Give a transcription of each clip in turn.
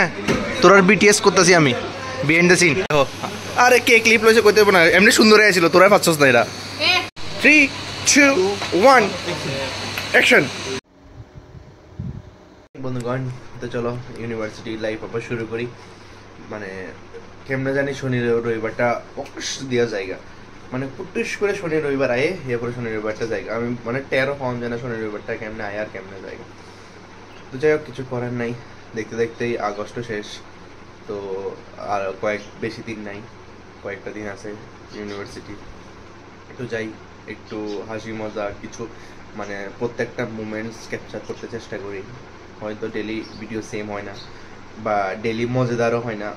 হ্যাঁ তোরার বিটিএস করতেছি আমি বিহাইন্ড দ্য সিন। আরে কে ক্লিপ লইছে কইতে পারবো না, এমনি সুন্দর হয়েছিল, তোরা পাচ্ছস না এরা। 3 2 1 অ্যাকশন। বন্ধুগণ তো চলো ইউনিভার্সিটি লাইফ আবার শুরু করি। মানে কেমনে জানি শনি রবিবারটা অকুশ দেওয়া জায়গা, মানে পুটুস করে শনি রবিবার আয়ে এরপরে শনি রবিবারটা জায়গা আমি মানে টেরো পাওয়া যায় না শনি রবিবারটা কেমনে আয় আর কেমনে জায়গা। তো যাই হোক কিছু করার নাই, দেখতে দেখতেই আগস্ট শেষ, তো আর বেশি দিন নাই, কয়েকটা দিন আছে ইউনিভার্সিটি। তো যাই একটু হাসি মজা কিছু মানে প্রত্যেকটা মুমেন্টস ক্যাপচার করতে চেষ্টা করি। হয়তো ডেলি ভিডিও সেম হয় না বা ডেলি মজাদারও হয় না,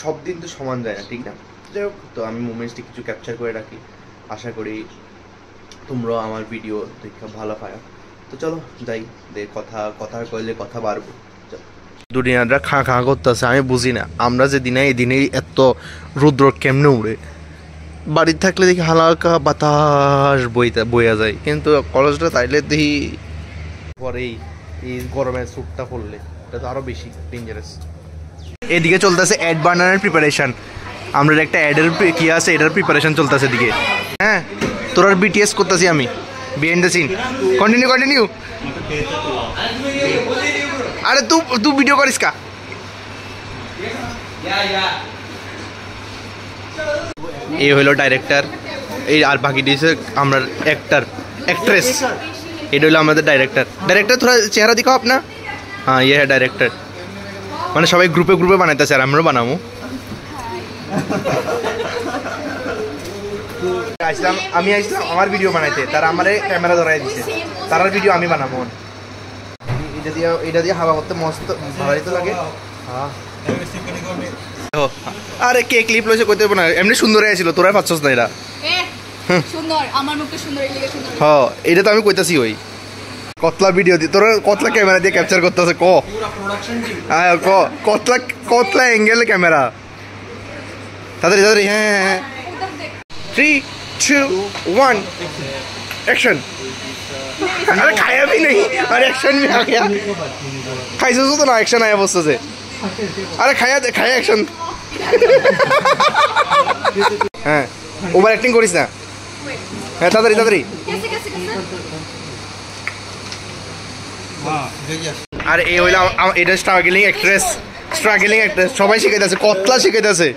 সব দিন তো সমান যায় না, ঠিক না? যাই হোক তো আমি মুমেন্টসটি কিছু ক্যাপচার করে রাখি, আশা করি তোমরাও আমার ভিডিও দেখে ভালো পায়। তো চলো যাই, কথা কইলে কথা বাড়বো। দুনিয়াটা খাঁ খাঁ করতেছে, আমি বুঝি না আমরা যে দিনে এই দিনেই এত রুদ্র কেমনে উড়ে। বাড়ির থাকলে দেখি হালকা বাতাস বইয়া যায়, কিন্তু কলেজটা তাইলে দেখি পরেই এই গরমের স্যুটটা পরলে এটা তো আরো বেশি ডেঞ্জারাস। এদিকে চলতেছে অ্যাড বানানোর প্রিপারেশন, আমরা একটা অ্যাডের কি আছে এটার প্রিপারেশন চলতেছে এদিকে। হ্যাঁ তোরার বিটিএস করতেছি আমি বিহাইন্ড দ্য সিন। কন্টিনিউ। আরে তুই ভিডিও করিস কা? এই হলো ডাইরেক্টর, এই আর বাকি দিয়েছে আমরা एक्ट्रेस। এটা হলো আমাদের ডাইরেক্টর। থোড়া চেহারা দিখাও আপনা। হ্যাঁ ये है ডাইরেক্টর, মানে সবাই গ্রুপে বানাইতেছে আর আমরাও বানাবো। আমি আসলাম আমার ভিডিও বানাইতে, তারা আমারে ক্যামেরা ধরাই দিছে, তার ভিডিও আমি বানাবো। এটা দিয়ে হাওয়া করতে মস্ত ভালোই তো লাগে। আরে কে ক্লিপ লইছে কইতে পারবো না, এমনি সুন্দর হয়েছিল, তোরা পাচ্ছস না এরা। সুন্দর আমার মুখটা সুন্দর এই লাগে সুন্দর। হ্যাঁ এটা তো আমি কইতাছি ওই কতলা ভিডিও দি তোরা কতলা ক্যামেরা দিয়ে ক্যাপচার করতেছে ক পুরো প্রোডাকশন টিম। হ্যাঁ কতলা অ্যাঙ্গেল ক্যামেরা তাড়াতাড়ি। হ্যাঁ 3 2 1 एक्शन। अरे खाया भी नहीं और एक्शन में आ गया। खाइसे तो ना एक्शन आया बस से। अरे खाया एक्शन। हाँ ओवर एक्टिंग करिस ना। হ্যাঁ তাড়াতাড়ি। আর এই হইলো এটা স্ট্রাগলিং অ্যাক্ট্রেস সবাই শিখাইতেছে, কতলা শিখাইতেছে।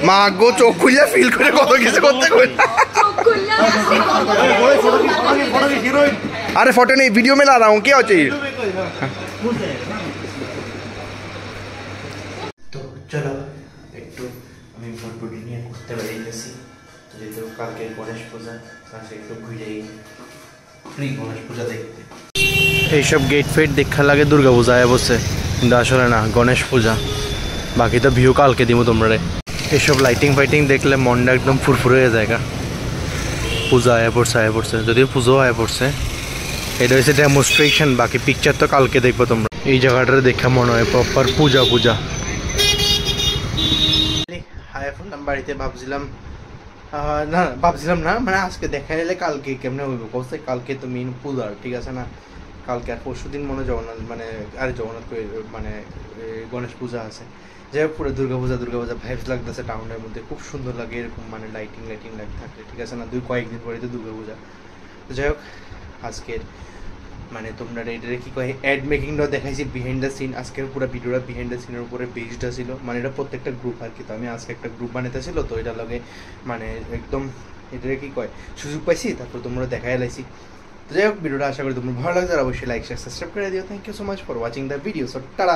মা গো চোখ খুলে ফিল করে কত কিছু করতে কই। अरे फोटो नहीं वीडियो में ला रहा हूँ, क्या चाहिए? तो चलो একটু আমি ফটো নিয়ে করতে বেরিয়েছি, তো যেহেতু কালকে গণেশ পূজা, কাছে একটু ঘুরেই ফ্রি গণেশ পূজা দেখতে। এইসব গেট ফেট দেখা লাগে দুর্গা পূজা বসে, কিন্তু আসলে না গণেশ পূজা। বাকি তো ভিউ কালকে দিব তোমরা। এইসব লাইটিং ফাইটিং দেখলে মনটা একদম ফুরফুরে হয়ে যায়। পূজা আয়া পড়ছে যদিও পুজো আয়া পড়ছে, এটা হচ্ছে ডেমনস্ট্রেশন, বাকি পিকচার তো কালকে দেখবো তোমরা। এই জায়গাটা দেখে মনে হয় প্রপার পূজা। এখন আমি বাড়িতে ভাবছিলাম না মানে আজকে দেখা এলে কালকে কেমনে হইব কষ্ট। কালকে তো মেন পূজা, ঠিক আছে না? কালকে আর পরশু দিন মনে জগন্নাথ মানে গণেশ পূজা আছে। যাই হোক পুরো দুর্গা পূজা ভাইবস লাগতেছে টাউনের মধ্যে, খুব সুন্দর লাগে এরকম মানে লাইটিং থাকলে, ঠিক আছে না? কয়েকদিন পরে তো দুর্গা পূজা। তো যাই হোক আজকের মানে তোমরা এটারে কি কয় অ্যাড মেকিংটাও দেখাইছি বিহাইন্ড দ্য সিন। আজকের পুরো ভিডিওটা বিহাইন্ড দ্য সিনের উপরে বেসডটা ছিল, মানে এটা প্রত্যেকটা গ্রুপ আর কি। তো আমি আজকে একটা গ্রুপ বানাইতেছিল, তো এটা লগে মানে একদম এটারে কি কয় সুযোগ পাইছি, তারপর তোমরা দেখাই লাইছি। তো যাই হোক ভিডিওটা আশা করি তোমরা ভালো লাগছে, আর অবশ্যই লাইক শেয়ার সাবস্ক্রাইব করে দিও। Thank you so much for watching the video. So tata.